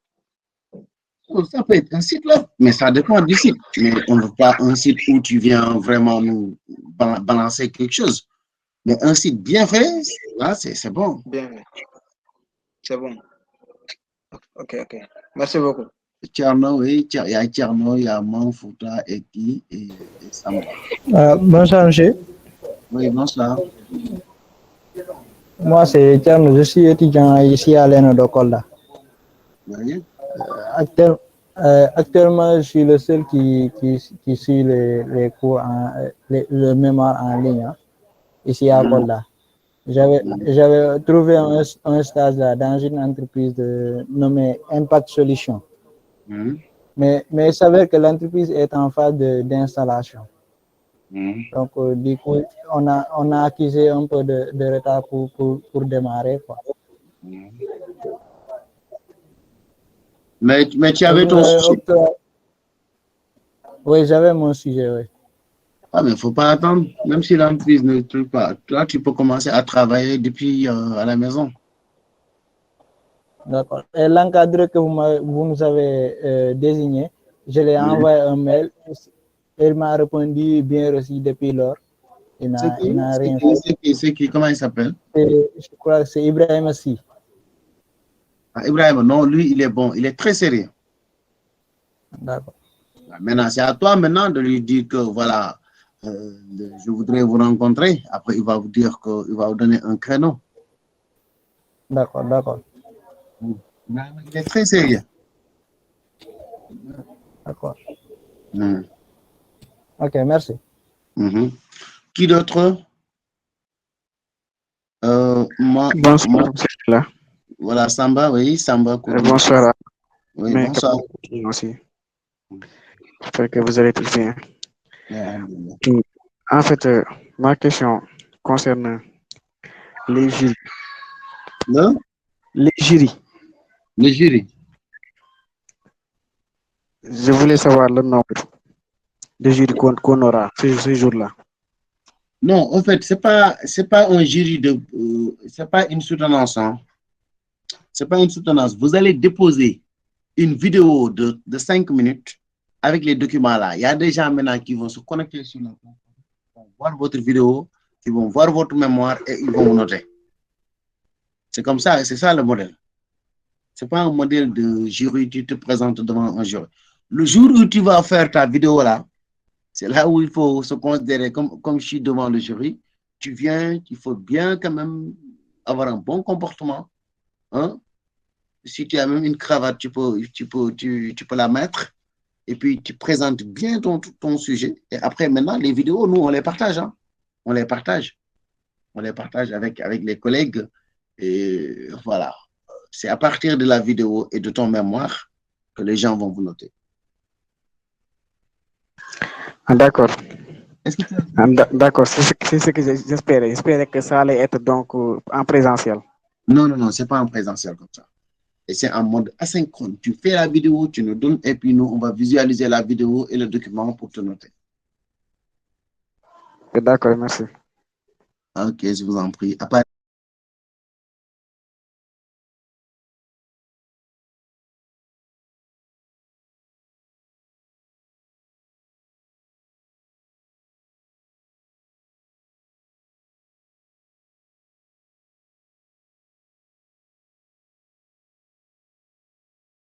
A: Ça peut être un site web, mais ça dépend du site. Mais on ne veut pas un site où tu viens vraiment nous balancer quelque chose. Mais un site bien fait, là, c'est bon.
K: Bien fait. C'est bon. Ok. Merci beaucoup.
A: Tcherno, oui, il y a Tcherno, il y a Manfouta, Eki et Samba.
I: Bonsoir, monsieur.
A: Oui, bonsoir.
I: Moi, c'est Tcherno, je suis étudiant ici à l'ENO Kolda.
A: Oui.
I: Actuellement, je suis le seul qui suit les cours, le mémoire en ligne, ici à Kolda. J'avais trouvé un stage là dans une entreprise nommée Impact Solutions. Mais il s'avère que l'entreprise est en phase d'installation. Donc, du coup, on a accusé un peu de retard pour démarrer, quoi.
A: Mais tu avais ton sujet.
I: Oui, j'avais mon sujet, oui.
A: Ah, mais il ne faut pas attendre, même si l'entreprise ne trouve pas. Toi, tu peux commencer à travailler depuis à la maison.
I: D'accord. Et l'encadreur que vous nous avez désigné, je l'ai envoyé un mail. Il m'a répondu bien reçu depuis lors. Il n'a rien fait.
A: C'est qui? Comment il s'appelle?
I: Je crois que c'est Ibrahim Assi.
A: Ah, Ibrahim, non, lui, il est bon. Il est très sérieux.
I: D'accord.
A: Maintenant, c'est à toi maintenant de lui dire que voilà, je voudrais vous rencontrer. Après, il va vous dire qu'il va vous donner un créneau.
I: D'accord.
A: Il est très sérieux.
I: D'accord. Ok, merci.
A: Qui d'autre?
K: Bonsoir, là.
A: Voilà, Samba, oui, Samba.
K: Bonsoir.
A: Oui, bonsoir.
K: Aussi. J'espère que vous allez tous bien. En fait, ma question concerne les jurys. Les jurys.
A: Les jurys.
K: Je voulais savoir le nombre de jurys qu'on aura ce jour-là.
A: Non, en fait, c'est pas un jury c'est pas une soutenance. Hein. C'est pas une soutenance. Vous allez déposer une vidéo de 5 minutes avec les documents là. Il y a des gens maintenant qui vont se connecter sur la plateforme, qui vont voir votre vidéo, qui vont voir votre mémoire et ils vont vous noter. C'est comme ça, c'est ça le modèle. C'est pas un modèle de jury, tu te présentes devant un jury. Le jour où tu vas faire ta vidéo là, c'est là où il faut se considérer comme je suis devant le jury. Tu viens, il faut bien quand même avoir un bon comportement. Hein? Si tu as même une cravate, tu peux la mettre. Et puis, tu présentes bien ton sujet. Et après, maintenant, les vidéos, nous, on les partage. Hein? On les partage. On les partage avec les collègues. Et voilà. C'est à partir de la vidéo et de ton mémoire que les gens vont vous noter.
K: D'accord.
A: Est-ce que tu
K: D'accord, c'est ce que j'espérais. J'espérais que ça allait être donc en présentiel.
A: Non, c'est pas en présentiel comme ça. Et c'est en mode asynchrone. Tu fais la vidéo, tu nous donnes, et puis nous, on va visualiser la vidéo et le document pour te noter.
K: D'accord, merci.
A: Ok, je vous en prie. À part